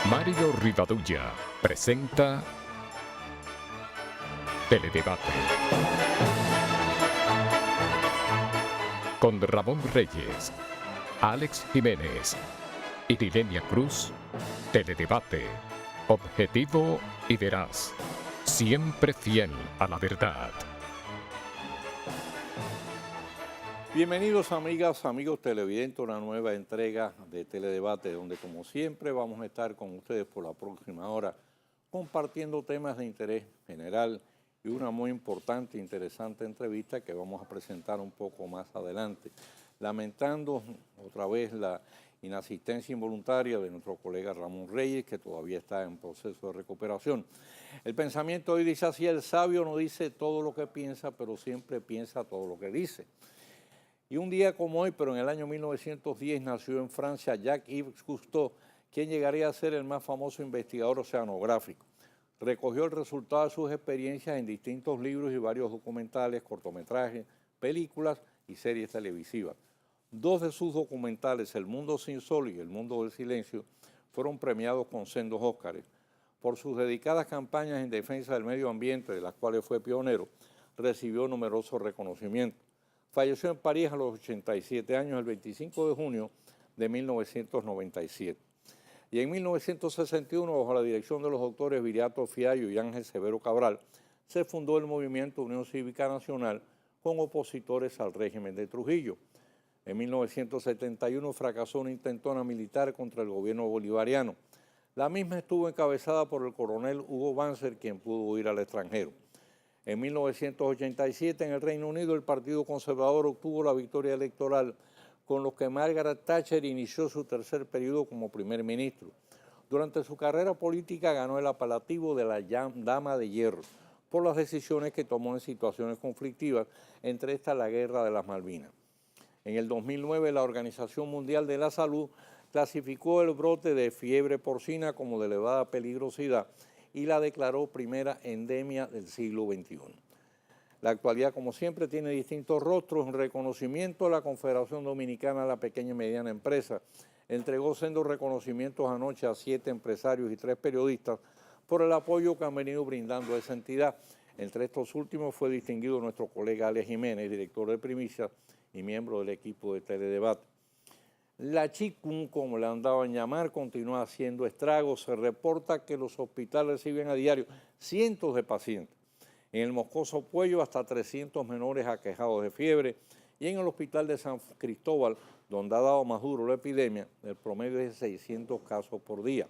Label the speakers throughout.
Speaker 1: Mario Rivadulla presenta Teledebate con Ramón Reyes, Alex Jiménez y Dilenia Cruz. Teledebate, objetivo y veraz, siempre fiel a la verdad.
Speaker 2: Bienvenidos amigas, amigos televidentes, a una nueva entrega de Teledebate, donde como siempre vamos a estar con ustedes por la próxima hora compartiendo temas de interés general y una muy importante e interesante entrevista que vamos a presentar un poco más adelante. Lamentando otra vez la inasistencia involuntaria de nuestro colega Ramón Reyes, que todavía está en proceso de recuperación. El pensamiento hoy dice así: el sabio no dice todo lo que piensa, pero siempre piensa todo lo que dice. Y un día como hoy, pero en el año 1910, nació en Francia Jacques-Yves Cousteau, quien llegaría a ser el más famoso investigador oceanográfico. Recogió el resultado de sus experiencias en distintos libros y varios documentales, cortometrajes, películas y series televisivas. Dos de sus documentales, El mundo sin sol y El mundo del silencio, fueron premiados con sendos Óscares. Por sus dedicadas campañas en defensa del medio ambiente, de las cuales fue pionero, recibió numerosos reconocimientos. Falleció en París a los 87 años, el 25 de junio de 1997. Y en 1961, bajo la dirección de los doctores Viriato Fiallo y Ángel Severo Cabral, se fundó el movimiento Unión Cívica Nacional con opositores al régimen de Trujillo. En 1971 fracasó una intentona militar contra el gobierno bolivariano. La misma estuvo encabezada por el coronel Hugo Banzer, quien pudo huir al extranjero. En 1987, en el Reino Unido, el Partido Conservador obtuvo la victoria electoral, con lo que Margaret Thatcher inició su tercer periodo como primer ministro. Durante su carrera política ganó el apelativo de la Dama de Hierro, por las decisiones que tomó en situaciones conflictivas, entre estas la Guerra de las Malvinas. En el 2009, la Organización Mundial de la Salud clasificó el brote de fiebre porcina como de elevada peligrosidad y la declaró primera endemia del siglo XXI. La actualidad, como siempre, tiene distintos rostros. En reconocimiento a la Confederación Dominicana de la Pequeña y Mediana Empresa entregó sendos reconocimientos anoche a 7 empresarios y 3 periodistas por el apoyo que han venido brindando a esa entidad. Entre estos últimos fue distinguido nuestro colega Alex Jiménez, director de Primicias y miembro del equipo de Teledebate. La chikungunya, como le andaban a llamar, continúa haciendo estragos. Se reporta que los hospitales reciben a diario cientos de pacientes. En el Moscoso Puello, hasta 300 menores aquejados de fiebre. Y en el hospital de San Cristóbal, donde ha dado más duro la epidemia, el promedio es de 600 casos por día.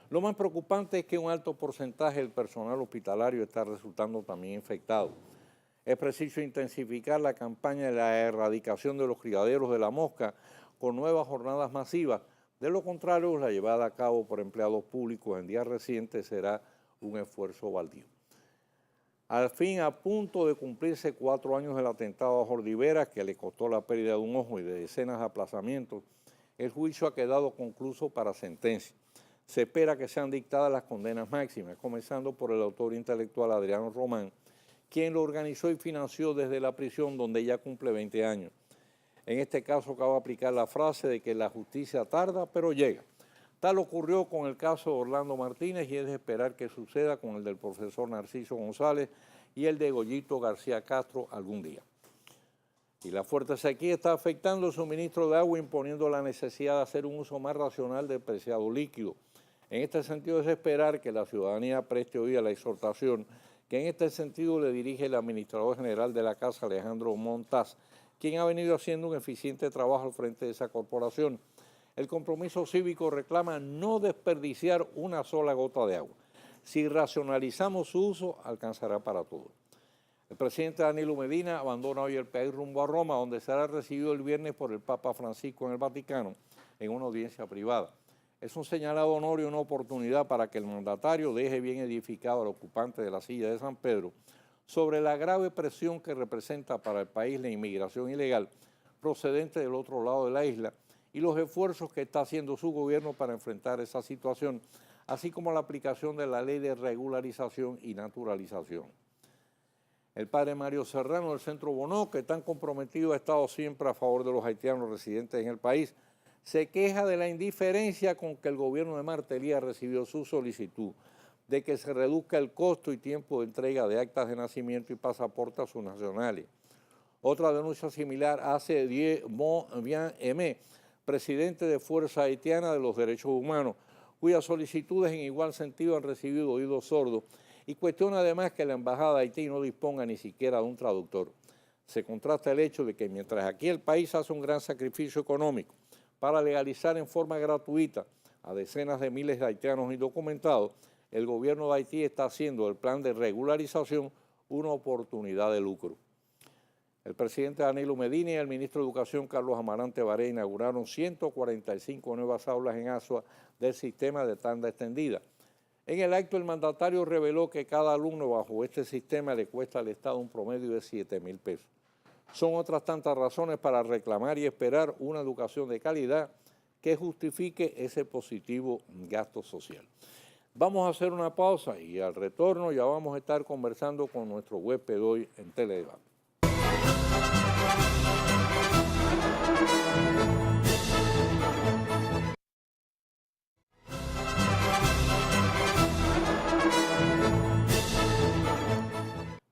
Speaker 2: Lo más preocupante es que un alto porcentaje del personal hospitalario está resultando también infectado. Es preciso intensificar la campaña de la erradicación de los criaderos de la mosca con nuevas jornadas masivas. De lo contrario, la llevada a cabo por empleados públicos en días recientes será un esfuerzo baldío. Al fin, a punto de cumplirse 4 años del atentado a Jordi Veras, que le costó la pérdida de un ojo y de decenas de aplazamientos, el juicio ha quedado concluso para sentencia. Se espera que sean dictadas las condenas máximas, comenzando por el autor intelectual Adriano Román, quien lo organizó y financió desde la prisión, donde ya cumple 20 años. En este caso cabe aplicar la frase de que la justicia tarda, pero llega. Tal ocurrió con el caso de Orlando Martínez y es de esperar que suceda con el del profesor Narciso González y el de Goyito García Castro algún día. Y la fuerte sequía está afectando el suministro de agua, imponiendo la necesidad de hacer un uso más racional del preciado líquido. En este sentido es de esperar que la ciudadanía preste oído a la exhortación que en este sentido le dirige el administrador general de la Casa, Alejandro Montaz, quien ha venido haciendo un eficiente trabajo al frente de esa corporación. El compromiso cívico reclama no desperdiciar una sola gota de agua. Si racionalizamos su uso, alcanzará para todo. El presidente Danilo Medina abandona hoy el país rumbo a Roma, donde será recibido el viernes por el Papa Francisco en el Vaticano en una audiencia privada. Es un señalado honor y una oportunidad para que el mandatario deje bien edificado al ocupante de la silla de San Pedro sobre la grave presión que representa para el país la inmigración ilegal procedente del otro lado de la isla y los esfuerzos que está haciendo su gobierno para enfrentar esa situación, así como la aplicación de la ley de regularización y naturalización. El padre Mario Serrano del Centro Bonó, que tan comprometido ha estado siempre a favor de los haitianos residentes en el país, se queja de la indiferencia con que el gobierno de Martelly recibió su solicitud de que se reduzca el costo y tiempo de entrega de actas de nacimiento y pasaportes a sus nacionales. Otra denuncia similar hace Dieu Bien Aimé, presidente de Fuerza Haitiana de los Derechos Humanos, cuyas solicitudes en igual sentido han recibido oídos sordos, y cuestiona además que la Embajada de Haití no disponga ni siquiera de un traductor. Se contrasta el hecho de que mientras aquí el país hace un gran sacrificio económico para legalizar en forma gratuita a decenas de miles de haitianos indocumentados, el gobierno de Haití está haciendo del plan de regularización una oportunidad de lucro. El presidente Danilo Medina y el ministro de Educación Carlos Amarante Baré inauguraron 145 nuevas aulas en Azua del sistema de tanda extendida. En el acto el mandatario reveló que cada alumno bajo este sistema le cuesta al Estado un promedio de 7.000 pesos. Son otras tantas razones para reclamar y esperar una educación de calidad que justifique ese positivo gasto social. Vamos a hacer una pausa y al retorno ya vamos a estar conversando con nuestro huésped hoy en Teledebate.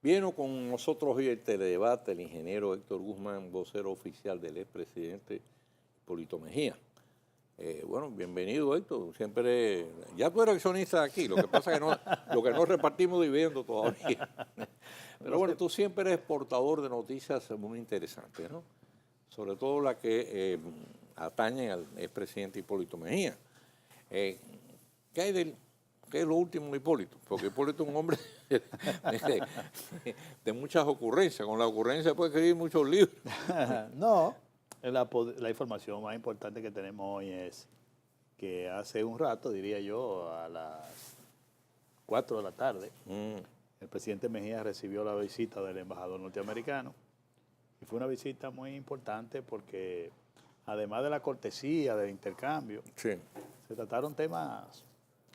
Speaker 2: Vino con nosotros hoy el Teledebate el ingeniero Héctor Guzmán, vocero oficial del expresidente Hipólito Mejía. Bueno, bienvenido Héctor, siempre, ya tú eres accionista aquí, lo que pasa es que lo que no repartimos dividendo todavía. Pero bueno, tú siempre eres portador de noticias muy interesantes, ¿no? Sobre todo las que atañen al expresidente Hipólito Mejía. ¿Qué hay qué es lo último de Hipólito? Porque Hipólito es un hombre de muchas ocurrencias, con la ocurrencia puede escribir muchos libros.
Speaker 3: No. La información más importante que tenemos hoy es que hace un rato, diría yo, a las 4 de la tarde, el presidente Mejía recibió la visita del embajador norteamericano y fue una visita muy importante porque además de la cortesía, del intercambio,
Speaker 2: sí,
Speaker 3: se trataron temas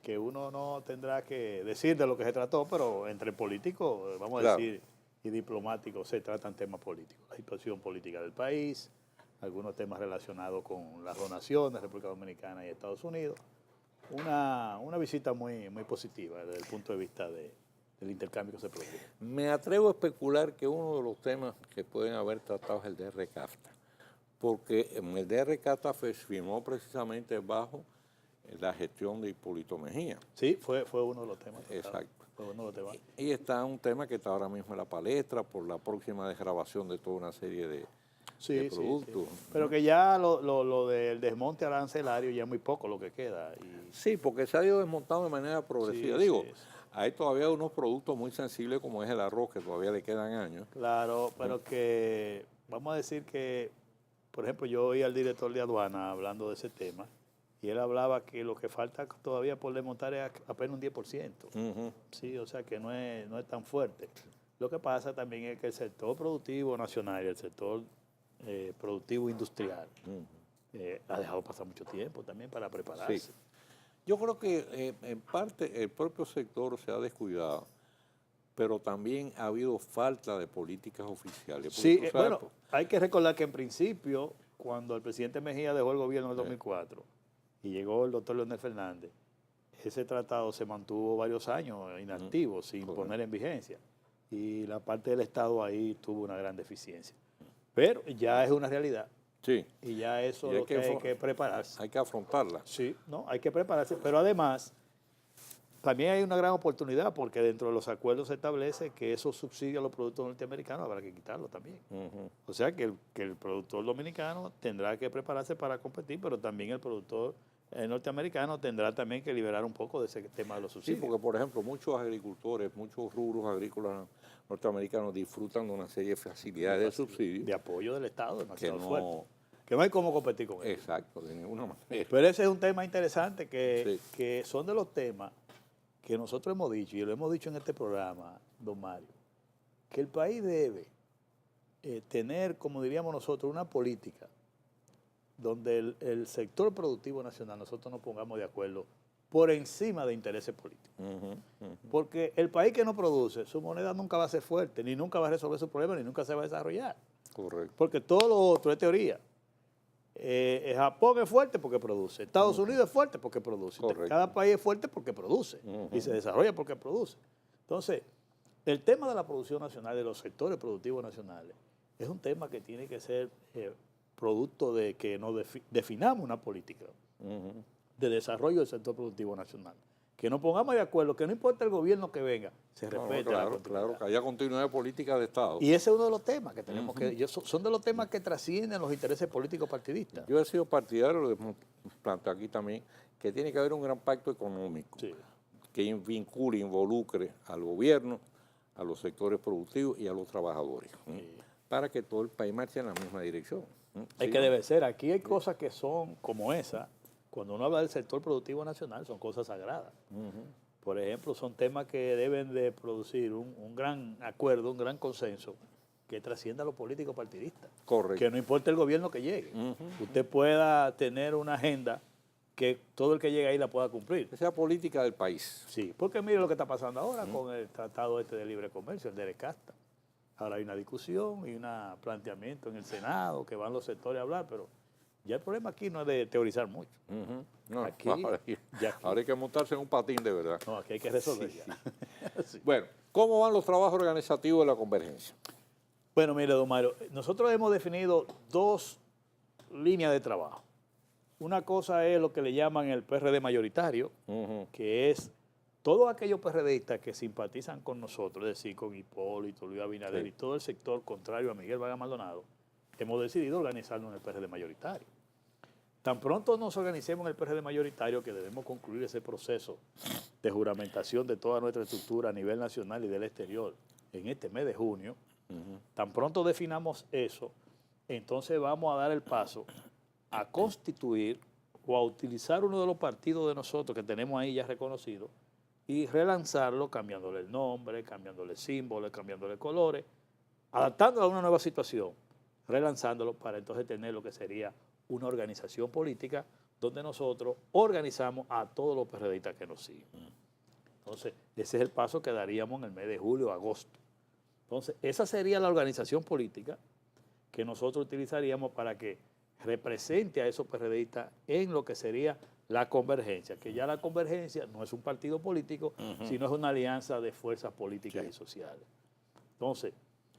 Speaker 3: que uno no tendrá que decir de lo que se trató, pero entre políticos, vamos a decir, y diplomáticos se tratan temas políticos, la situación política del país, algunos temas relacionados con las donaciones de República Dominicana y Estados Unidos. Una visita muy positiva desde el punto de vista del intercambio que se produjo.
Speaker 2: Me atrevo a especular que uno de los temas que pueden haber tratado es el DR CAFTA, porque el DR CAFTA firmó precisamente bajo la gestión de Hipólito Mejía.
Speaker 3: Sí, fue uno de los temas.
Speaker 2: Exacto.
Speaker 3: Fue uno de los temas.
Speaker 2: Y está un tema que está ahora mismo en la palestra por la próxima desgrabación de toda una serie de productos.
Speaker 3: Sí. Pero que ya lo del desmonte arancelario ya es muy poco lo que queda.
Speaker 2: Sí, porque se ha ido desmontando de manera progresiva. Hay todavía unos productos muy sensibles como es el arroz, que todavía le quedan años.
Speaker 3: Claro, pero que vamos a decir que, por ejemplo, yo oí al director de aduana hablando de ese tema y él hablaba que lo que falta todavía por desmontar es apenas un 10%. Sí, o sea que no es tan fuerte. Lo que pasa también es que el sector productivo nacional y el sector productivo industrial ha dejado pasar mucho tiempo también para prepararse.
Speaker 2: Sí. Yo creo que en parte el propio sector se ha descuidado, pero también ha habido falta de políticas oficiales.
Speaker 3: Sí, bueno, hay que recordar que en principio, cuando el presidente Mejía dejó el gobierno en el 2004 y llegó el doctor Leonel Fernández, ese tratado se mantuvo varios años inactivo, sin poner en vigencia, y la parte del Estado ahí tuvo una gran deficiencia. Pero ya es una realidad.
Speaker 2: Sí.
Speaker 3: Y ya eso es lo que hay que prepararse.
Speaker 2: Hay que afrontarla.
Speaker 3: Sí, no, hay que prepararse. Pero además, también hay una gran oportunidad porque dentro de los acuerdos se establece que esos subsidios a los productos norteamericanos habrá que quitarlo también. O sea que el productor dominicano tendrá que prepararse para competir, pero también el productor norteamericano tendrá también que liberar un poco de ese tema de los subsidios.
Speaker 2: Sí, porque por ejemplo muchos agricultores, muchos rubros agrícolas norteamericanos disfrutan de una serie de facilidades de subsidios.
Speaker 3: De apoyo del Estado demasiado fuerte.
Speaker 2: Que
Speaker 3: que no hay cómo competir con eso.
Speaker 2: Exacto, de ninguna manera.
Speaker 3: Pero ese es un tema interesante que son de los temas que nosotros hemos dicho, y lo hemos dicho en este programa, don Mario, que el país debe tener, como diríamos nosotros, una política donde el sector productivo nacional nosotros nos pongamos de acuerdo por encima de intereses políticos. Porque el país que no produce, su moneda nunca va a ser fuerte, ni nunca va a resolver su problema, ni nunca se va a desarrollar.
Speaker 2: Correcto.
Speaker 3: Porque todo lo otro es teoría. Japón es fuerte porque produce, Estados Unidos es fuerte porque produce,
Speaker 2: Correcto.
Speaker 3: cada país es fuerte porque produce y se desarrolla porque produce. Entonces, el tema de la producción nacional, de los sectores productivos nacionales, es un tema que tiene que ser producto de que nos definamos una política de desarrollo del sector productivo nacional. Que nos pongamos de acuerdo, que no importa el gobierno que venga, se respete la continuidad.
Speaker 2: Claro, que haya continuidad de política de Estado.
Speaker 3: Y ese es uno de los temas que tenemos que... Son de los temas que trascienden los intereses políticos partidistas.
Speaker 2: Yo he sido partidario, de plantear aquí también, que tiene que haber un gran pacto económico que vincule, involucre al gobierno, a los sectores productivos y a los trabajadores, para que todo el país marche en la misma dirección.
Speaker 3: Es que debe ser. Aquí hay cosas que son como esa. Cuando uno habla del sector productivo nacional, son cosas sagradas. Por ejemplo, son temas que deben de producir un gran acuerdo, un gran consenso que trascienda a los políticos partidistas.
Speaker 2: Correcto.
Speaker 3: Que no importa el gobierno que llegue. Usted pueda tener una agenda que todo el que llegue ahí la pueda cumplir.
Speaker 2: Que sea política del país.
Speaker 3: Sí, porque mire lo que está pasando ahora con el Tratado de Libre Comercio, el de Recasta. Ahora hay una discusión y un planteamiento en el Senado que van los sectores a hablar, pero ya el problema aquí no es de teorizar mucho.
Speaker 2: No,
Speaker 3: Aquí,
Speaker 2: ahora hay que montarse en un patín de verdad.
Speaker 3: No, aquí hay que resolver ya. Sí.
Speaker 2: Bueno, ¿cómo van los trabajos organizativos de la convergencia?
Speaker 3: Bueno, mire, don Mario, nosotros hemos definido dos líneas de trabajo. Una cosa es lo que le llaman el PRD mayoritario, que es todos aquellos PRDistas que simpatizan con nosotros, es decir, con Hipólito, Luis Abinader y todo el sector contrario a Miguel Vargas Maldonado, hemos decidido organizarnos en el PRD mayoritario. Tan pronto nos organicemos en el PRD mayoritario, que debemos concluir ese proceso de juramentación de toda nuestra estructura a nivel nacional y del exterior en este mes de junio, tan pronto definamos eso, entonces vamos a dar el paso a constituir o a utilizar uno de los partidos de nosotros que tenemos ahí ya reconocidos y relanzarlo cambiándole el nombre, cambiándole símbolos, cambiándole colores, adaptándolo a una nueva situación, relanzándolo para entonces tener lo que sería una organización política donde nosotros organizamos a todos los PRDistas que nos siguen. Entonces, ese es el paso que daríamos en el mes de julio o agosto. Entonces, esa sería la organización política que nosotros utilizaríamos para que represente a esos PRDistas en lo que sería la convergencia, que ya la convergencia no es un partido político, sino es una alianza de fuerzas políticas y sociales. Entonces,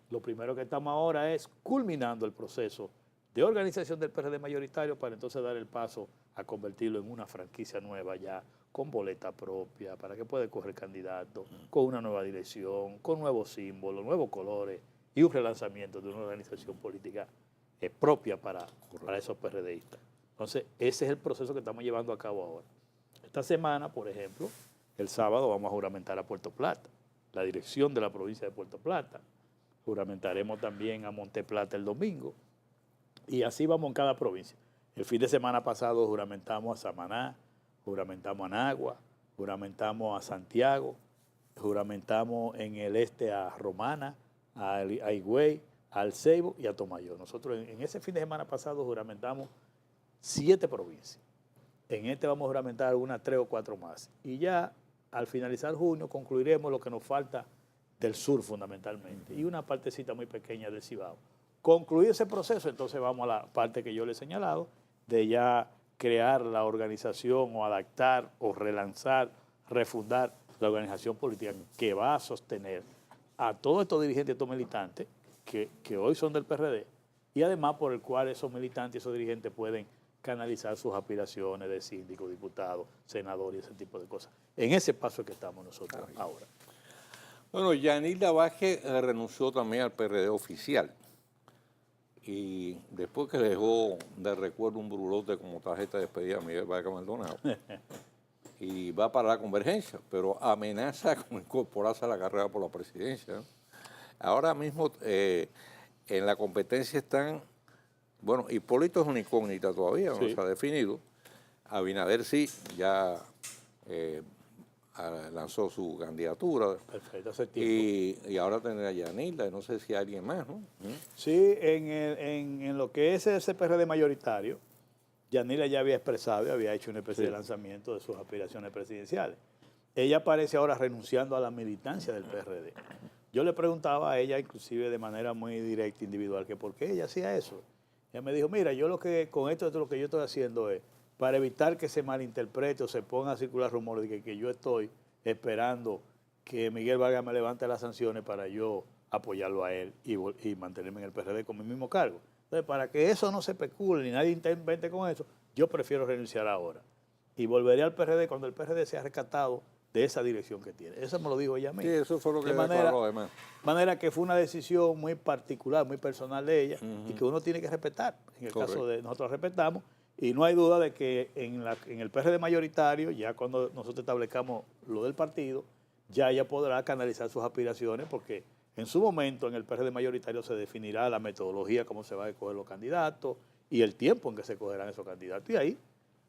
Speaker 3: lo primero que estamos ahora es culminando el proceso de organización del PRD mayoritario para entonces dar el paso a convertirlo en una franquicia nueva ya, con boleta propia, para que pueda correr candidato, con una nueva dirección, con nuevos símbolos, nuevos colores y un relanzamiento de una organización política propia para esos PRDistas. Entonces, ese es el proceso que estamos llevando a cabo ahora. Esta semana, por ejemplo, el sábado vamos a juramentar a Puerto Plata, la dirección de la provincia de Puerto Plata. Juramentaremos también a Monteplata el domingo. Y así vamos en cada provincia. El fin de semana pasado juramentamos a Samaná, juramentamos a Nagua, juramentamos a Santiago, juramentamos en el este a Romana, a Higüey, a El Ceibo y a Tomayor. Nosotros en ese fin de semana pasado juramentamos 7 provincias. En este vamos a juramentar unas 3 o 4 más. Y ya al finalizar junio concluiremos lo que nos falta del sur fundamentalmente y una partecita muy pequeña del Cibao. Concluir ese proceso, entonces vamos a la parte que yo le he señalado, de ya crear la organización o adaptar o relanzar, refundar la organización política que va a sostener a todos estos dirigentes, estos militantes, que hoy son del PRD, y además por el cual esos militantes y esos dirigentes pueden canalizar sus aspiraciones de síndico, diputado, senador y ese tipo de cosas. En ese paso es que estamos nosotros ahora.
Speaker 2: Bueno, Yanilda Vázquez renunció también al PRD oficial. Y después que dejó de recuerdo un brulote como tarjeta de despedida a Miguel Vargas Maldonado, y va para la convergencia, pero amenaza con incorporarse a la carrera por la presidencia, ¿no? Ahora mismo en la competencia están, bueno, Hipólito es una incógnita todavía, no se ha definido. Abinader sí, ya lanzó su candidatura.
Speaker 3: Perfecto, hace tiempo.
Speaker 2: Y ahora tendrá a Yanilda, no sé si hay alguien más, ¿no?
Speaker 3: Sí, en lo que es ese PRD mayoritario, Yanilda ya había expresado y había hecho una especie de lanzamiento de sus aspiraciones presidenciales. Ella aparece ahora renunciando a la militancia del PRD. Yo le preguntaba a ella, inclusive de manera muy directa, individual, que por qué ella hacía eso. Ella me dijo, mira, yo con esto lo que yo estoy haciendo es, para evitar que se malinterprete o se ponga a circular rumores de que yo estoy esperando que Miguel Vargas me levante las sanciones para yo apoyarlo a él y mantenerme en el PRD con mi mismo cargo. Entonces, para que eso no se especule ni nadie invente con eso, yo prefiero renunciar ahora. Y volveré al PRD cuando el PRD sea rescatado de esa dirección que tiene. Eso me lo dijo ella misma.
Speaker 2: Sí, eso fue lo que declaró además.
Speaker 3: De manera que fue una decisión muy particular, muy personal de ella, y que uno tiene que respetar. En el caso de nosotros respetamos, y no hay duda de que en el PRD mayoritario, ya cuando nosotros establezcamos lo del partido, ya ella podrá canalizar sus aspiraciones, porque en su momento en el PRD mayoritario se definirá la metodología, cómo se van a escoger los candidatos y el tiempo en que se escogerán esos candidatos. Y ahí,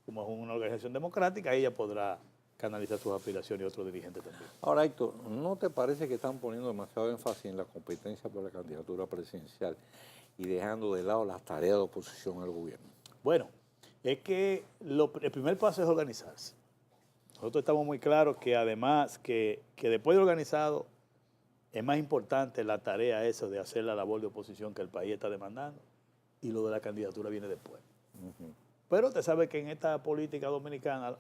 Speaker 3: como es una organización democrática, ella podrá canalizar sus aspiraciones y otros dirigentes también.
Speaker 2: Ahora, Héctor, ¿no te parece que están poniendo demasiado énfasis en la competencia por la candidatura presidencial y dejando de lado las tareas de oposición al gobierno?
Speaker 3: Bueno, es que el primer paso es organizarse. Nosotros estamos muy claros que además que después de organizado es más importante la tarea esa de hacer la labor de oposición que el país está demandando, y lo de la candidatura viene después. Pero usted sabe que en esta política dominicana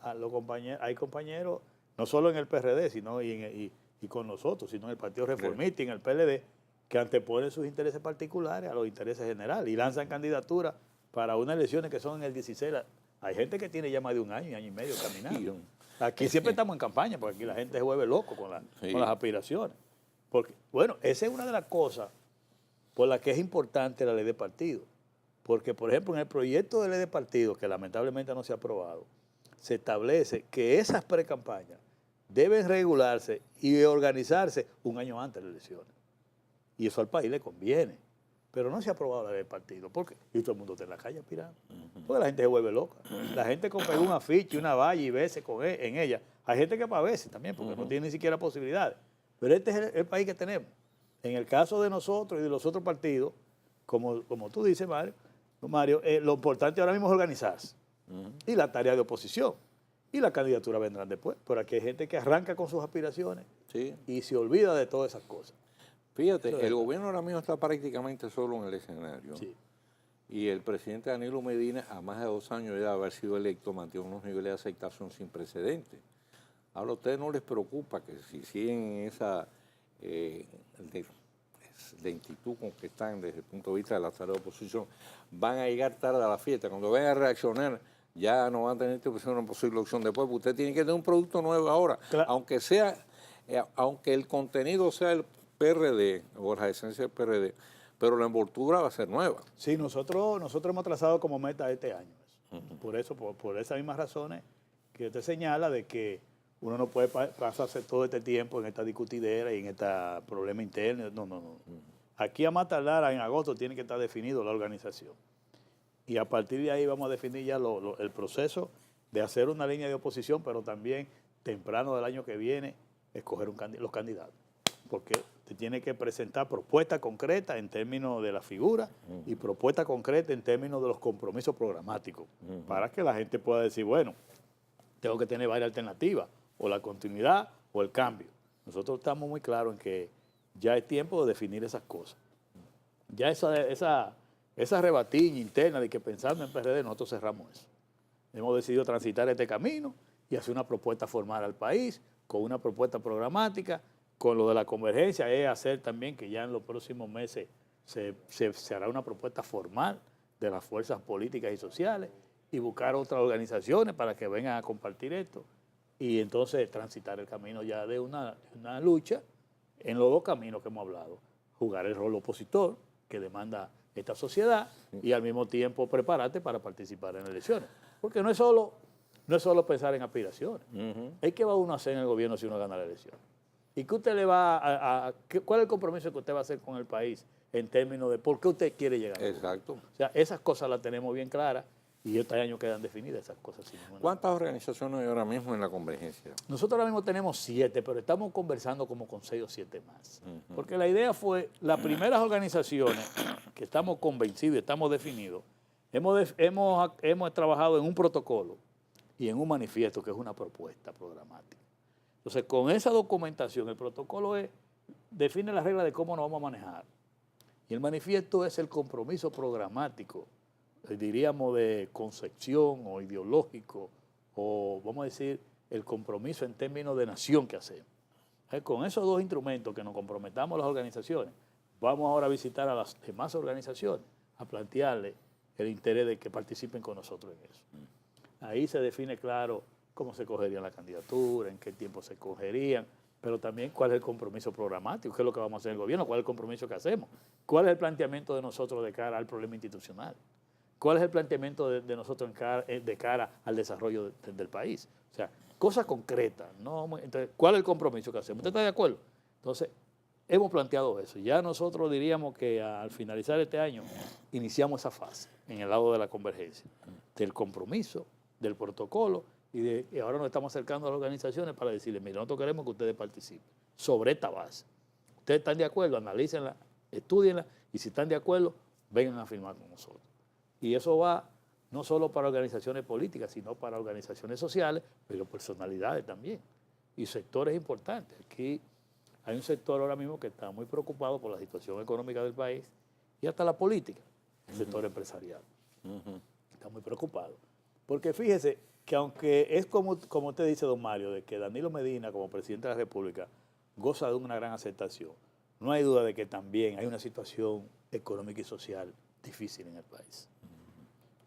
Speaker 3: hay compañeros, no solo en el PRD, sino y con nosotros, sino en el Partido Reformista y en el PLD, que anteponen sus intereses particulares a los intereses generales y lanzan candidaturas para unas elecciones que son en el 16. Hay gente que tiene ya más de un año y medio caminando. Sí. Aquí siempre estamos en campaña, porque aquí la gente se vuelve loco con las aspiraciones. Porque, bueno, esa es una de las cosas por las que es importante la ley de partido. Porque, por ejemplo, en el proyecto de ley de partido, que lamentablemente no se ha aprobado, se establece que esas precampañas deben regularse y organizarse un año antes de las elecciones. Y eso al país le conviene. Pero no se ha aprobado la ley de partido. ¿Por qué? Y todo el mundo está en la calle aspirando. Porque la gente se vuelve loca. La gente con un afiche, una valla y veces en ella. Hay gente que para veces también, porque no tiene ni siquiera posibilidades. Pero este es el país que tenemos. En el caso de nosotros y de los otros partidos, como tú dices, Mario, lo importante ahora mismo es organizarse. Y la tarea de oposición. Y la candidatura vendrán después. Pero aquí hay gente que arranca con sus aspiraciones y se olvida de todas esas cosas.
Speaker 2: Fíjate, el gobierno ahora mismo está prácticamente solo en el escenario. Sí. Y el presidente Danilo Medina, a más de 2 años de haber sido electo, mantiene unos niveles de aceptación sin precedentes. Ahora, ¿a ustedes no les preocupa que si siguen esa lentitud con que están desde el punto de vista de la tarea de oposición, van a llegar tarde a la fiesta? Cuando vengan a reaccionar, ya no van a tener una posible opción después, porque usted tiene que tener un producto nuevo ahora, claro. Aunque el contenido sea el PRD o la esencia del PRD, pero la envoltura va a ser nueva.
Speaker 3: Sí, nosotros hemos trazado como meta este año eso. Por eso, por esas mismas razones que usted señala de que uno no puede pasarse todo este tiempo en esta discutidera y en este problema interno. No. Aquí a más tardar en agosto tiene que estar definido la organización. Y a partir de ahí vamos a definir ya el proceso de hacer una línea de oposición, pero también temprano del año que viene escoger los candidatos. Porque te tiene que presentar propuestas concretas en términos de la figura y propuestas concretas en términos de los compromisos programáticos, para que la gente pueda decir, bueno, tengo que tener varias alternativas, o la continuidad o el cambio. Nosotros estamos muy claros en que ya es tiempo de definir esas cosas. Ya esa rebatiña interna de que pensando en PRD, nosotros cerramos eso. Hemos decidido transitar este camino y hacer una propuesta formal al país, con una propuesta programática. Con lo de la convergencia es hacer también que ya en los próximos meses se hará una propuesta formal de las fuerzas políticas y sociales y buscar otras organizaciones para que vengan a compartir esto y entonces transitar el camino ya de una lucha en los 2 caminos que hemos hablado. Jugar el rol opositor que demanda esta sociedad y al mismo tiempo prepararte para participar en elecciones. Porque no es solo pensar en aspiraciones. Es que va uno a hacer en el gobierno si uno gana la elección. ¿Y qué usted le va cuál es el compromiso que usted va a hacer con el país en términos de por qué usted quiere llegar?
Speaker 2: Exacto.
Speaker 3: O sea, esas cosas las tenemos bien claras y este año quedan definidas esas cosas.
Speaker 2: ¿Cuántas organizaciones hay ahora mismo en la convergencia?
Speaker 3: Nosotros ahora mismo tenemos 7, pero estamos conversando como con 6 o 7 más. Porque la idea fue, las primeras organizaciones que estamos convencidos y estamos definidos, hemos trabajado en un protocolo y en un manifiesto que es una propuesta programática. Entonces, con esa documentación, el protocolo define las reglas de cómo nos vamos a manejar. Y el manifiesto es el compromiso programático diríamos, de concepción o ideológico, o vamos a decir, el compromiso en términos de nación que hacemos. Con esos dos instrumentos que nos comprometamos las organizaciones, vamos ahora a visitar a las demás organizaciones, a plantearles el interés de que participen con nosotros en eso. Ahí se define claro cómo se cogerían la candidatura, en qué tiempo se cogerían, pero también cuál es el compromiso programático, qué es lo que vamos a hacer en el gobierno, cuál es el compromiso que hacemos, cuál es el planteamiento de nosotros de cara al problema institucional, cuál es el planteamiento de nosotros de cara al desarrollo del país. O sea, cosas concretas, ¿no? Entonces, ¿cuál es el compromiso que hacemos? ¿Usted está de acuerdo? Entonces, hemos planteado eso. Ya nosotros diríamos que al finalizar este año iniciamos esa fase en el lado de la convergencia, del compromiso, del protocolo, y ahora nos estamos acercando a las organizaciones para decirles, mire, nosotros queremos que ustedes participen sobre esta base. Ustedes están de acuerdo, analícenla, estudienla, y si están de acuerdo, vengan a firmar con nosotros. Y eso va no solo para organizaciones políticas, sino para organizaciones sociales, pero personalidades también, y sectores importantes. Aquí hay un sector ahora mismo que está muy preocupado por la situación económica del país y hasta la política, el sector empresarial. Está muy preocupado. Porque fíjese que aunque es como usted dice, don Mario, de que Danilo Medina como presidente de la República goza de una gran aceptación, no hay duda de que también hay una situación económica y social difícil en el país.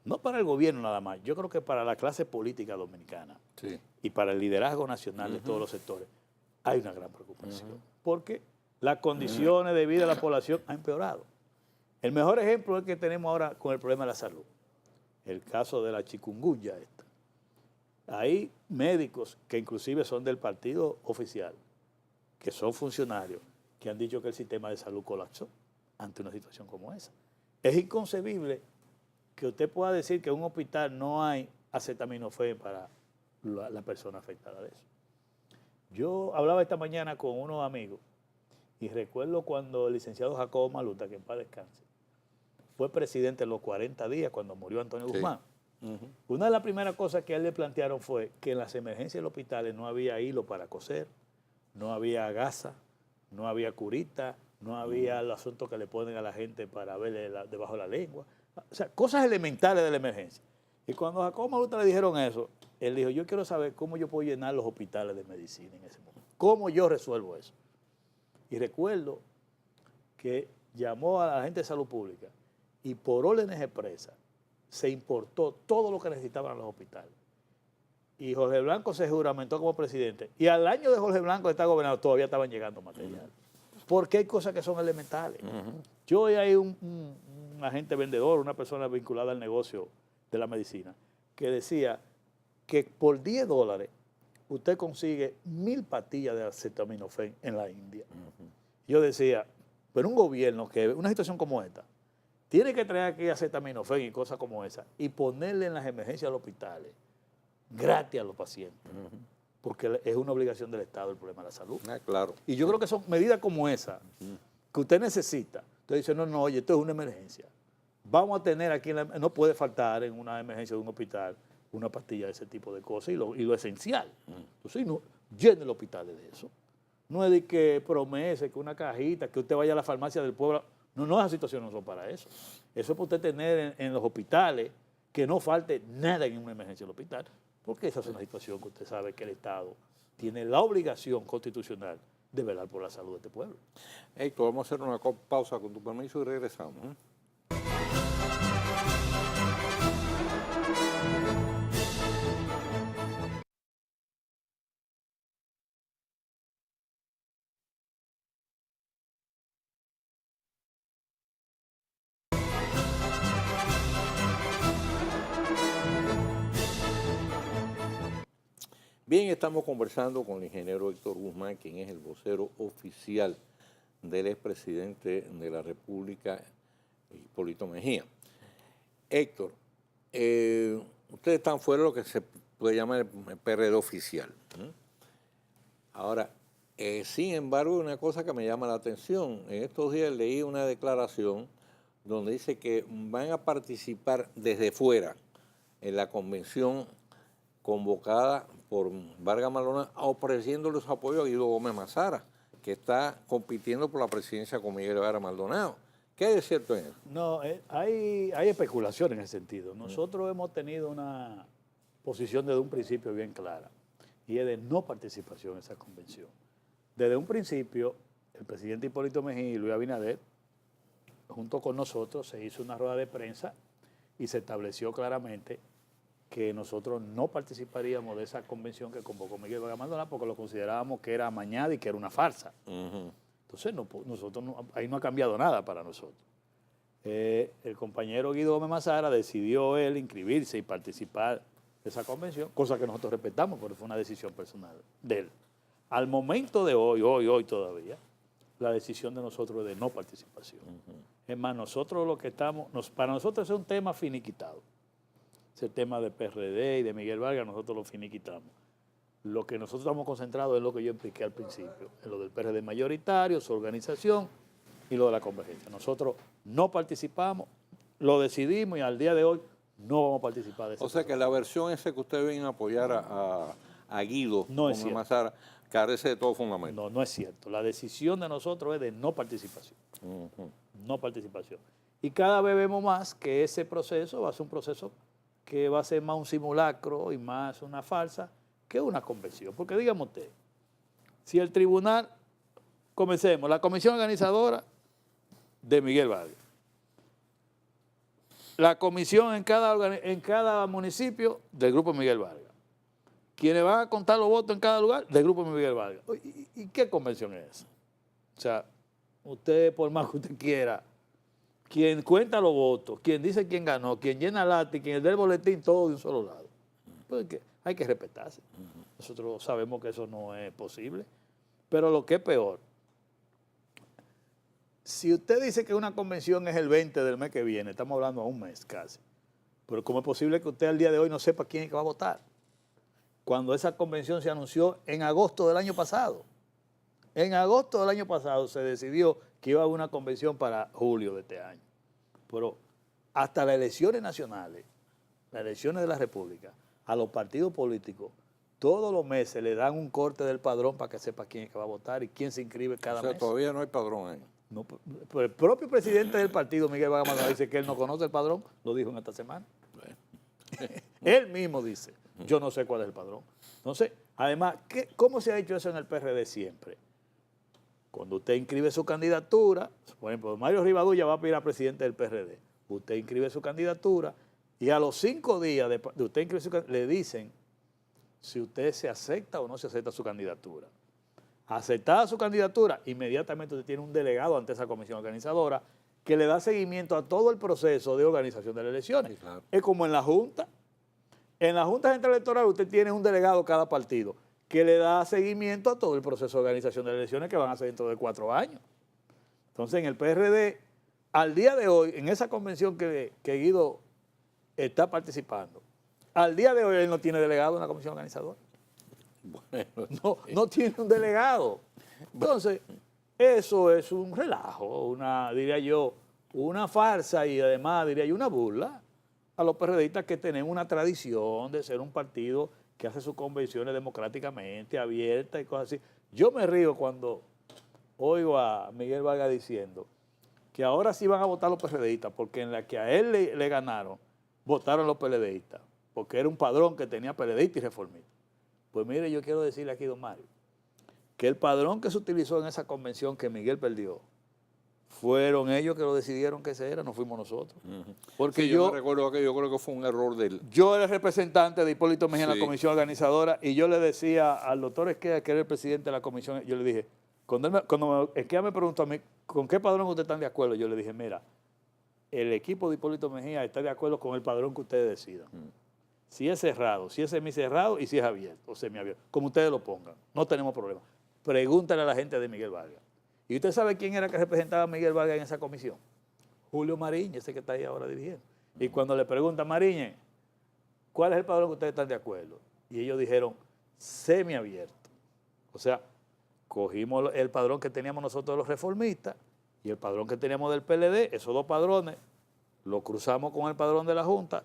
Speaker 3: No para el gobierno nada más, yo creo que para la clase política dominicana y para el liderazgo nacional de todos los sectores hay una gran preocupación, porque las condiciones de vida de la población han empeorado. El mejor ejemplo es el que tenemos ahora con el problema de la salud, el caso de la chikungunya esta. Hay médicos que inclusive son del partido oficial, que son funcionarios, que han dicho que el sistema de salud colapsó ante una situación como esa. Es inconcebible que usted pueda decir que en un hospital no hay acetaminofén para la persona afectada de eso. Yo hablaba esta mañana con unos amigos y recuerdo cuando el licenciado Jacobo Maluta, que en paz descanse, fue presidente en los 40 días cuando murió Antonio Guzmán. Una de las primeras cosas que a él le plantearon fue que en las emergencias de los hospitales no había hilo para coser, no había gasa, no había curita, no había el asunto que le ponen a la gente para verle debajo de la lengua. O sea, cosas elementales de la emergencia. Y cuando a Jacobo Maluta le dijeron eso, él dijo, yo quiero saber cómo yo puedo llenar los hospitales de medicina en ese momento. ¿Cómo yo resuelvo eso? Y recuerdo que llamó a la gente de salud pública y por órdenes expresas se importó todo lo que necesitaban los hospitales. Y Jorge Blanco se juramentó como presidente. Y al año de Jorge Blanco de estar gobernador todavía estaban llegando material. Porque hay cosas que son elementales. Yo hoy hay un agente vendedor, una persona vinculada al negocio de la medicina, que decía que por $10 usted consigue 1000 pastillas de acetaminofén en la India. Yo decía, pero un gobierno que una situación como esta tiene que traer aquí acetaminofén y cosas como esa y ponerle en las emergencias de los hospitales gratis a los pacientes, porque es una obligación del Estado el problema de la salud.
Speaker 2: Claro.
Speaker 3: Y yo creo que son medidas como esa que usted necesita. Usted dice, no, oye, esto es una emergencia. Vamos a tener aquí, no puede faltar en una emergencia de un hospital una pastilla de ese tipo de cosas y lo esencial. Entonces, no, llene el hospital de eso. No es de que promese, que una cajita, que usted vaya a la farmacia del pueblo. No, esas situaciones no son para eso. Eso es para usted tener en los hospitales que no falte nada en una emergencia del hospital, porque esa es una situación que usted sabe que el Estado tiene la obligación constitucional de velar por la salud de este pueblo.
Speaker 2: Héctor, vamos a hacer una pausa con tu permiso y regresamos. Bien, estamos conversando con el ingeniero Héctor Guzmán, quien es el vocero oficial del expresidente de la República, Hipólito Mejía. Héctor, ustedes están fuera de lo que se puede llamar el PRD oficial. Ahora, sin embargo, una cosa que me llama la atención. En estos días leí una declaración donde dice que van a participar desde fuera en la convención convocada por Vargas Maldonado, ofreciéndole su apoyo a Guido Gómez Mazara, que está compitiendo por la presidencia con Miguel Vargas Maldonado, ¿Qué hay de cierto en eso?
Speaker 3: No, hay especulación en ese sentido. Nosotros hemos tenido una posición desde un principio bien clara, y es de no participación en esa convención. Desde un principio, el presidente Hipólito Mejía y Luis Abinader, junto con nosotros, se hizo una rueda de prensa y se estableció claramente que nosotros no participaríamos de esa convención que convocó Miguel Vargas Maldonado porque lo considerábamos que era amañada y que era una farsa. Entonces, nosotros ahí no ha cambiado nada para nosotros. El compañero Guido Gómez Mazara decidió él inscribirse y participar de esa convención, cosa que nosotros respetamos porque fue una decisión personal de él. Al momento de hoy todavía, la decisión de nosotros es de no participación. Es más, nosotros lo que estamos, para nosotros es un tema finiquitado. Ese tema de PRD y de Miguel Vargas, nosotros lo finiquitamos. Lo que nosotros estamos concentrados es lo que yo expliqué al principio, en lo del PRD mayoritario, su organización y lo de la convergencia. Nosotros no participamos, lo decidimos y al día de hoy no vamos a participar de eso.
Speaker 2: O sea que la versión esa que ustedes vienen a apoyar a Guido
Speaker 3: no es
Speaker 2: Mazara carece de todo fundamento.
Speaker 3: No, no es cierto. La decisión de nosotros es de no participación. No participación. Y cada vez vemos más que ese proceso va a ser un proceso que va a ser más un simulacro y más una farsa que una convención. Porque dígame usted, si el tribunal, comencemos, la comisión organizadora de Miguel Vargas, la comisión en cada municipio del Grupo Miguel Vargas, quienes van a contar los votos en cada lugar del Grupo Miguel Vargas. ¿Y qué convención es esa? O sea, usted, por más que usted quiera, quien cuenta los votos, quien dice quién ganó, quien llena el acta y quien da el boletín, todo de un solo lado. Pues hay que respetarse. Nosotros sabemos que eso no es posible. Pero lo que es peor, si usted dice que una convención es el 20 del mes que viene, estamos hablando a un mes casi, pero ¿cómo es posible que usted al día de hoy no sepa quién es que va a votar? Cuando esa convención se anunció en agosto del año pasado. En agosto del año pasado se decidió que iba a haber una convención para julio de este año. Pero hasta las elecciones nacionales, las elecciones de la República, a los partidos políticos, todos los meses le dan un corte del padrón para que sepa quién es que va a votar y quién se inscribe cada mes.
Speaker 2: Todavía no hay padrón ahí.
Speaker 3: No, pero el propio presidente del partido, Miguel Vargas Maldonado, dice que él no conoce el padrón, lo dijo en esta semana. Él mismo dice, yo no sé cuál es el padrón. Entonces, además, ¿cómo se ha hecho eso en el PRD siempre? Cuando usted inscribe su candidatura, por ejemplo, Mario Rivadulla va a pedir a presidente del PRD, usted inscribe su candidatura y a los 5 días de usted inscribe su candidatura, le dicen si usted se acepta o no se acepta su candidatura. Aceptada su candidatura, inmediatamente usted tiene un delegado ante esa comisión organizadora que le da seguimiento a todo el proceso de organización de las elecciones. Sí, claro. Es como en la Junta. En la Junta Central Electoral usted tiene un delegado cada partido que le da seguimiento a todo el proceso de organización de las elecciones que van a ser dentro de 4 años. Entonces, en el PRD, al día de hoy, en esa convención que Guido está participando, al día de hoy él no tiene delegado en la comisión organizadora. Bueno, no tiene un delegado. Entonces, eso es un relajo, diría yo, una farsa y además, diría yo, una burla a los PRDistas que tenemos una tradición de ser un partido que hace sus convenciones democráticamente, abiertas y cosas así. Yo me río cuando oigo a Miguel Vargas diciendo que ahora sí van a votar los PRDistas, porque en la que a él le ganaron, votaron los PLDistas, porque era un padrón que tenía PLDistas y reformistas. Pues mire, yo quiero decirle aquí, don Mario, que el padrón que se utilizó en esa convención que Miguel perdió, fueron ellos que lo decidieron que ese era, no fuimos nosotros. Porque
Speaker 2: sí, yo me recuerdo que yo creo que fue un error de él.
Speaker 3: Yo era el representante de Hipólito Mejía en la comisión organizadora y yo le decía al doctor Esqueda, que era el presidente de la comisión, yo le dije, cuando Esqueda me preguntó a mí, ¿con qué padrón ustedes están de acuerdo? Yo le dije, mira, el equipo de Hipólito Mejía está de acuerdo con el padrón que ustedes decidan. Si es cerrado, si es semicerrado y si es abierto o semiabierto, como ustedes lo pongan, no tenemos problema. Pregúntale a la gente de Miguel Vargas. ¿Y usted sabe quién era que representaba a Miguel Vargas en esa comisión? Julio Mariñez, ese que está ahí ahora dirigiendo. Y cuando le preguntan, Mariñez, ¿cuál es el padrón que ustedes están de acuerdo? Y ellos dijeron, semiabierto. O sea, cogimos el padrón que teníamos nosotros los reformistas y el padrón que teníamos del PLD, esos 2 padrones, lo cruzamos con el padrón de la Junta,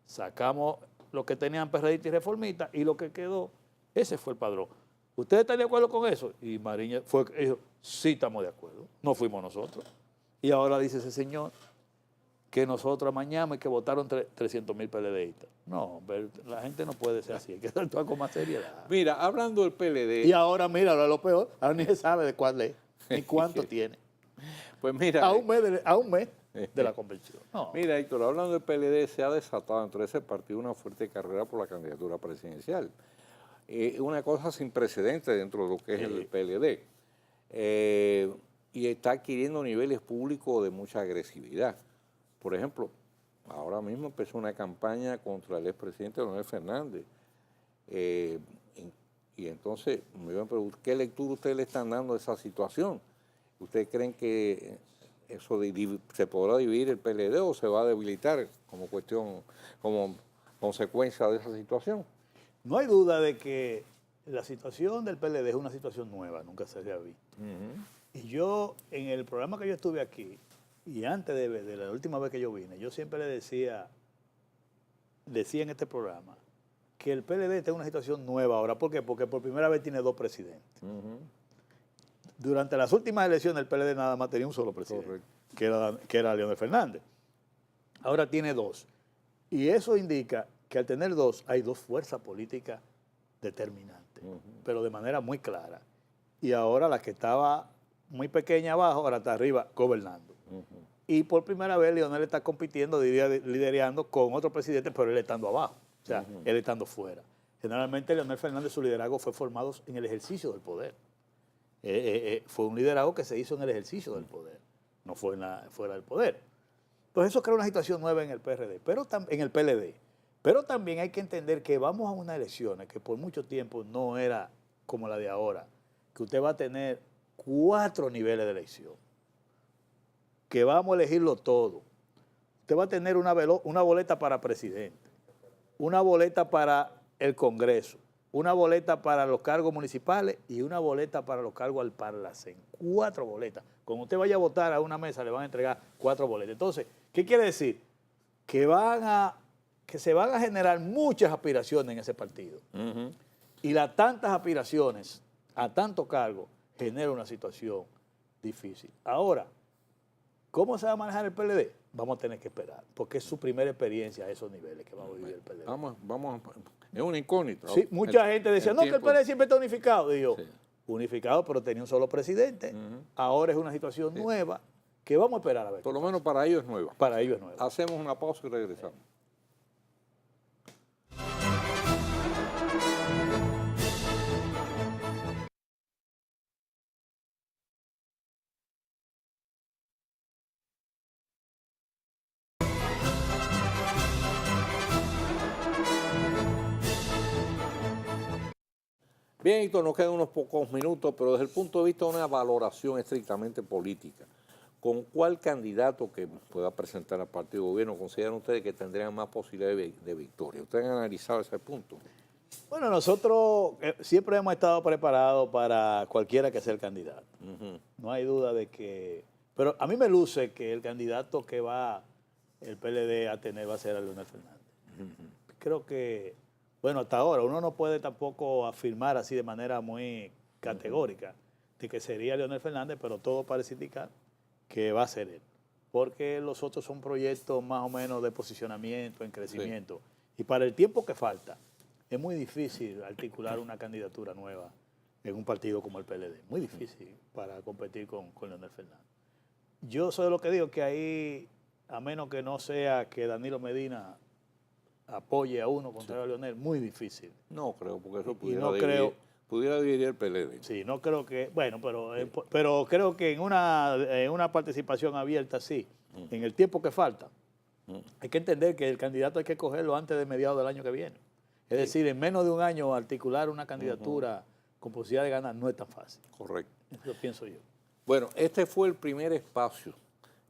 Speaker 3: sacamos lo que tenían PRDistas y reformistas y lo que quedó, ese fue el padrón. ¿Ustedes están de acuerdo con eso? Y Mariñez dijo, sí estamos de acuerdo, no fuimos nosotros. Y ahora dice ese señor que nosotros amañamos y que votaron 300,000 PLDistas. No, pero la gente no puede ser así, hay que actuar con más seriedad.
Speaker 2: Mira, hablando del PLD...
Speaker 3: Y ahora, mira, ahora lo peor, ahora ni se sabe de cuál es, ni cuánto tiene.
Speaker 2: Pues mira...
Speaker 3: A un mes de la convención. No.
Speaker 2: Mira, Héctor, hablando del PLD, se ha desatado entre ese partido una fuerte carrera por la candidatura presidencial. Una cosa sin precedentes dentro de lo que es el PLD. Y está adquiriendo niveles públicos de mucha agresividad. Por ejemplo, ahora mismo empezó una campaña contra el expresidente Leonel Fernández. Y entonces me iban a preguntar, ¿qué lectura ustedes le están dando a esa situación? ¿Ustedes creen que eso se podrá dividir el PLD o se va a debilitar como cuestión, como consecuencia de esa situación?
Speaker 3: No hay duda de que la situación del PLD es una situación nueva, nunca se había visto. Y yo, en el programa que yo estuve aquí, y antes de la última vez que yo vine, yo siempre le decía en este programa que el PLD está en una situación nueva ahora. ¿Por qué? Porque por primera vez tiene 2 presidentes. Durante las últimas elecciones el PLD nada más tenía un solo presidente, que era Leonel Fernández. Ahora tiene 2. Y eso indica que al tener 2 hay 2 fuerzas políticas determinantes, pero de manera muy clara. Y ahora la que estaba muy pequeña abajo, ahora está arriba gobernando. Y por primera vez Leonel está compitiendo, liderando con otro presidente, pero él estando abajo, o sea, él estando fuera. Generalmente Leonel Fernández, su liderazgo fue formado en el ejercicio del poder. Fue un liderazgo que se hizo en el ejercicio del poder, no fue fuera del poder. Entonces eso crea una situación nueva en el PRD, en el PLD. Pero también hay que entender que vamos a unas elecciones que por mucho tiempo no era como la de ahora, que usted va a tener 4 niveles de elección, que vamos a elegirlo todo. Usted va a tener una boleta para presidente, una boleta para el Congreso, una boleta para los cargos municipales y una boleta para los cargos al Parlacén. 4 boletas. Cuando usted vaya a votar a una mesa le van a entregar 4 boletas. Entonces, ¿qué quiere decir? Que se van a generar muchas aspiraciones en ese partido. Y las tantas aspiraciones a tanto cargo genera una situación difícil. Ahora, ¿cómo se va a manejar el PLD? Vamos a tener que esperar, porque es su primera experiencia a esos niveles que va a vivir el PLD.
Speaker 2: Es una incógnita.
Speaker 3: Sí, mucha gente decía, no, que el PLD siempre está unificado. Digo, unificado, pero tenía un solo presidente. Ahora es una situación nueva que vamos a esperar a ver.
Speaker 2: Por lo menos para ellos es nueva.
Speaker 3: Para ellos es nueva.
Speaker 2: Hacemos una pausa y regresamos. Bien, Héctor, nos quedan unos pocos minutos, pero desde el punto de vista de una valoración estrictamente política, ¿con cuál candidato que pueda presentar al partido de gobierno consideran ustedes que tendrían más posibilidades de victoria? ¿Ustedes han analizado ese punto?
Speaker 3: Bueno, nosotros siempre hemos estado preparados para cualquiera que sea el candidato. No hay duda de que... Pero a mí me luce que el candidato que va el PLD a tener va a ser a Leonel Fernández. Creo que... Bueno, hasta ahora uno no puede tampoco afirmar así de manera muy categórica de que sería Leonel Fernández, pero todo parece indicar que va a ser él. Porque los otros son proyectos más o menos de posicionamiento, en crecimiento. Y para el tiempo que falta, es muy difícil articular una candidatura nueva en un partido como el PLD. Muy difícil para competir con Leonel Fernández. Yo soy de lo que digo que ahí, a menos que no sea que Danilo Medina apoye a uno contrario a Leonel, muy difícil.
Speaker 2: No creo, porque eso
Speaker 3: pudiera
Speaker 2: dividir el PLD.
Speaker 3: Sí, no creo que, bueno, pero creo que en una participación abierta sí, en el tiempo que falta. Hay que entender que el candidato hay que cogerlo antes de mediados del año que viene. Es decir, en menos de un año articular una candidatura con posibilidad de ganar no es tan fácil.
Speaker 2: Correcto.
Speaker 3: Eso pienso yo.
Speaker 2: Bueno, este fue el primer espacio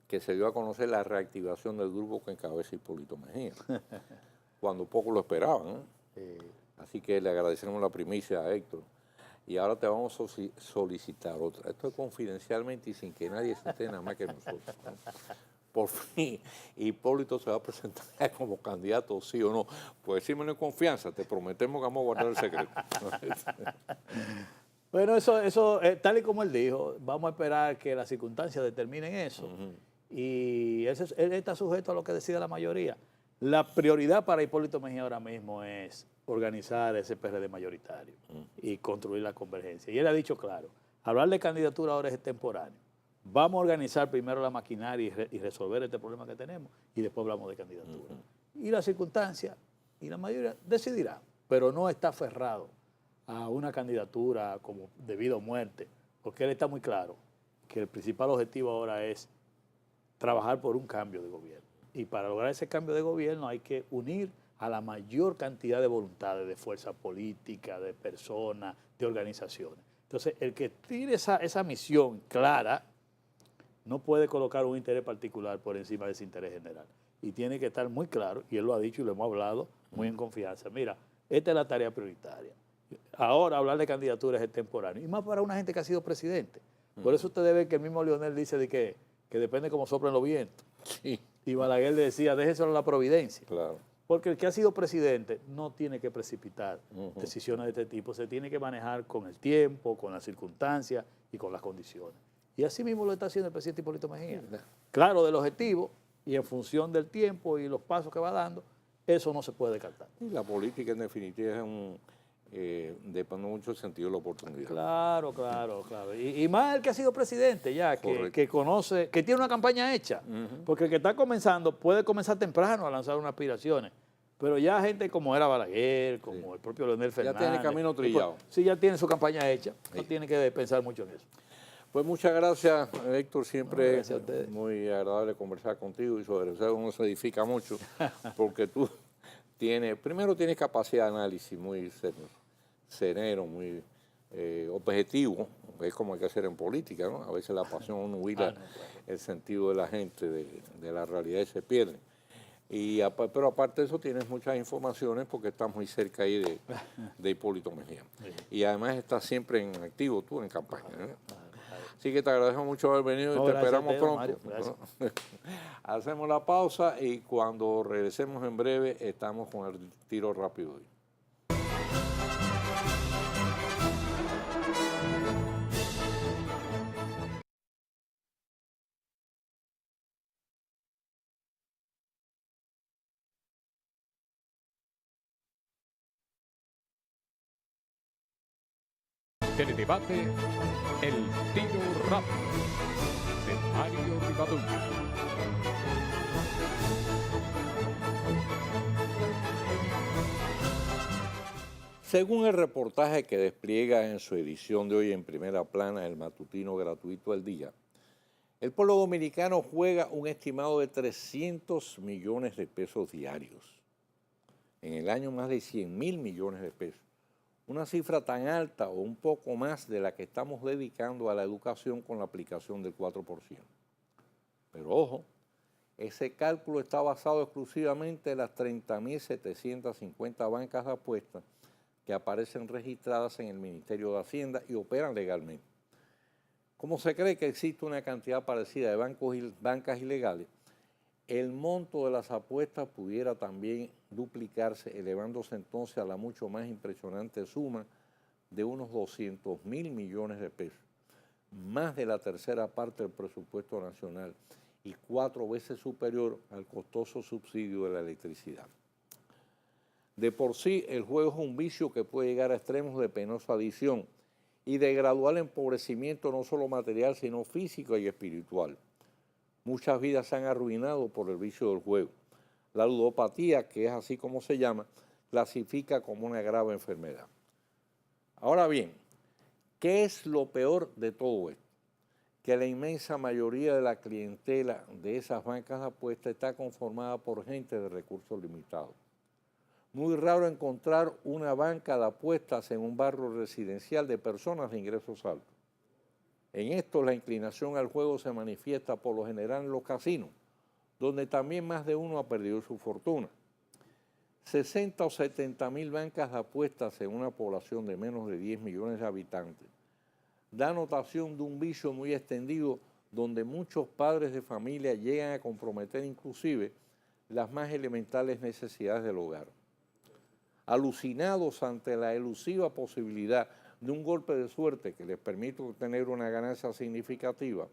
Speaker 2: que se dio a conocer la reactivación del grupo que encabeza Hipólito Mejía. Cuando poco lo esperaban. Así que le agradecemos la primicia a Héctor. Y ahora te vamos a solicitar otra. Esto es confidencialmente y sin que nadie se entere nada más que nosotros. Por fin, Hipólito se va a presentar como candidato, sí o no. Pues decímelo en confianza, te prometemos que vamos a guardar el secreto.
Speaker 3: Bueno, eso tal y como él dijo, vamos a esperar que las circunstancias determinen eso. y él está sujeto a lo que decida la mayoría. La prioridad para Hipólito Mejía ahora mismo es organizar ese PRD mayoritario y construir la convergencia. Y él ha dicho claro, hablar de candidatura ahora es extemporáneo. Vamos a organizar primero la maquinaria y resolver este problema que tenemos y después hablamos de candidatura. Y las circunstancias y la mayoría decidirán, pero no está aferrado a una candidatura como de vida o muerte, porque él está muy claro que el principal objetivo ahora es trabajar por un cambio de gobierno. Y para lograr ese cambio de gobierno hay que unir a la mayor cantidad de voluntades, de fuerza política, de personas, de organizaciones. Entonces, el que tiene esa misión clara no puede colocar un interés particular por encima de ese interés general. Y tiene que estar muy claro, y él lo ha dicho y lo hemos hablado muy en confianza. Mira, esta es la tarea prioritaria. Ahora hablar de candidaturas es temporáneo, y más para una gente que ha sido presidente. Por eso usted ve que el mismo Leonel dice de que depende cómo soplen los vientos.
Speaker 2: Sí.
Speaker 3: Y Balaguer le decía, déjeselo a la providencia.
Speaker 2: Claro.
Speaker 3: Porque el que ha sido presidente no tiene que precipitar decisiones de este tipo, se tiene que manejar con el tiempo, con las circunstancias y con las condiciones. Y así mismo lo está haciendo el presidente Hipólito Mejía. Claro del objetivo y en función del tiempo y los pasos que va dando, eso no se puede descartar.
Speaker 2: Y la política en definitiva depende mucho del sentido de la oportunidad.
Speaker 3: Claro, claro, claro. Y más el que ha sido presidente ya, que conoce, que tiene una campaña hecha. Porque el que está comenzando puede comenzar temprano a lanzar unas aspiraciones. Pero ya gente como era Balaguer, como el propio Leonel Fernández.
Speaker 2: Ya tiene camino trillado.
Speaker 3: Sí, ya tiene su campaña hecha. No tiene que pensar mucho en eso.
Speaker 2: Pues muchas gracias, Héctor. Siempre es muy agradable conversar contigo y sobre eso uno se edifica mucho porque tú primero tienes capacidad de análisis muy sereno, muy objetivo, es como hay que hacer en política, ¿no? A veces la pasión uno huila el sentido de la gente, de la realidad y se pierde. Pero aparte de eso tienes muchas informaciones porque estás muy cerca ahí de Hipólito Mejía. Y además estás siempre en activo tú en campaña, ¿no? Así que te agradezco mucho haber venido y te esperamos pronto.
Speaker 3: Mario,
Speaker 2: Hacemos la pausa y cuando regresemos en breve estamos con el tiro rápido.
Speaker 1: Teledebate El Tiro Rápido de Mario Rivadulla.
Speaker 2: Según el reportaje que despliega en su edición de hoy en primera plana el matutino gratuito El Día, el pueblo dominicano juega un estimado de 300 millones de pesos diarios. En el año más de 100.000 millones de pesos. Una cifra tan alta o un poco más de la que estamos dedicando a la educación con la aplicación del 4%. Pero ojo, ese cálculo está basado exclusivamente en las 30.750 bancas de apuestas que aparecen registradas en el Ministerio de Hacienda y operan legalmente. Como se cree que existe una cantidad parecida de bancas ilegales, el monto de las apuestas pudiera también duplicarse, elevándose entonces a la mucho más impresionante suma de unos 200.000 millones de pesos, más de la tercera parte del presupuesto nacional y 4 veces superior al costoso subsidio de la electricidad. De por sí, el juego es un vicio que puede llegar a extremos de penosa adicción y de gradual empobrecimiento no solo material, sino físico y espiritual. Muchas vidas se han arruinado por el vicio del juego. La ludopatía, que es así como se llama, clasifica como una grave enfermedad. Ahora bien, ¿qué es lo peor de todo esto? Que la inmensa mayoría de la clientela de esas bancas de apuestas está conformada por gente de recursos limitados. Muy raro encontrar una banca de apuestas en un barrio residencial de personas de ingresos altos. En esto la inclinación al juego se manifiesta por lo general en los casinos, donde también más de uno ha perdido su fortuna. 60 o 70 mil bancas de apuestas en una población de menos de 10 millones de habitantes da notación de un vicio muy extendido donde muchos padres de familia llegan a comprometer inclusive las más elementales necesidades del hogar. Alucinados ante la elusiva posibilidad de un golpe de suerte que les permite obtener una ganancia significativa,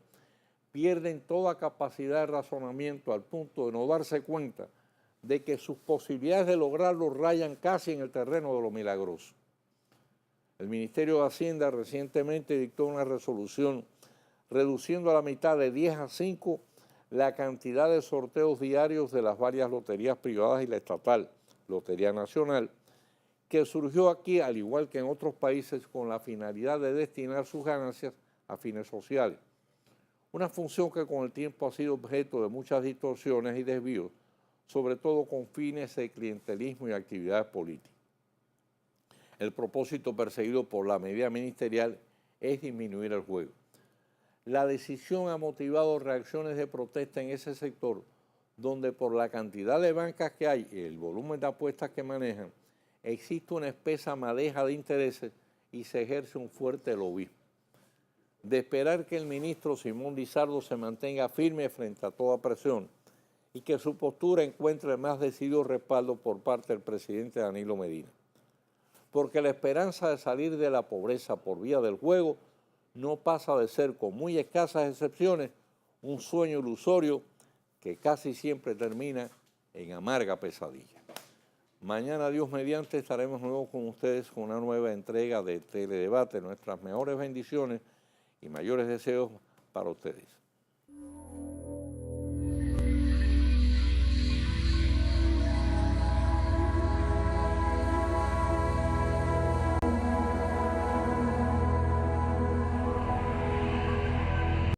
Speaker 2: pierden toda capacidad de razonamiento al punto de no darse cuenta de que sus posibilidades de lograrlo rayan casi en el terreno de lo milagroso. El Ministerio de Hacienda recientemente dictó una resolución reduciendo a la mitad de 10 a 5 la cantidad de sorteos diarios de las varias loterías privadas y la estatal, Lotería Nacional, que surgió aquí, al igual que en otros países, con la finalidad de destinar sus ganancias a fines sociales. Una función que con el tiempo ha sido objeto de muchas distorsiones y desvíos, sobre todo con fines de clientelismo y actividades políticas. El propósito perseguido por la medida ministerial es disminuir el juego. La decisión ha motivado reacciones de protesta en ese sector, donde por la cantidad de bancas que hay y el volumen de apuestas que manejan, existe una espesa madeja de intereses y se ejerce un fuerte lobbyismo. De esperar que el ministro Simón Lizardo se mantenga firme frente a toda presión y que su postura encuentre más decidido respaldo por parte del presidente Danilo Medina. Porque la esperanza de salir de la pobreza por vía del juego no pasa de ser, con muy escasas excepciones, un sueño ilusorio que casi siempre termina en amarga pesadilla. Mañana, Dios mediante, estaremos nuevos con ustedes con una nueva entrega de Teledebate. Nuestras mejores bendiciones y mayores deseos para ustedes.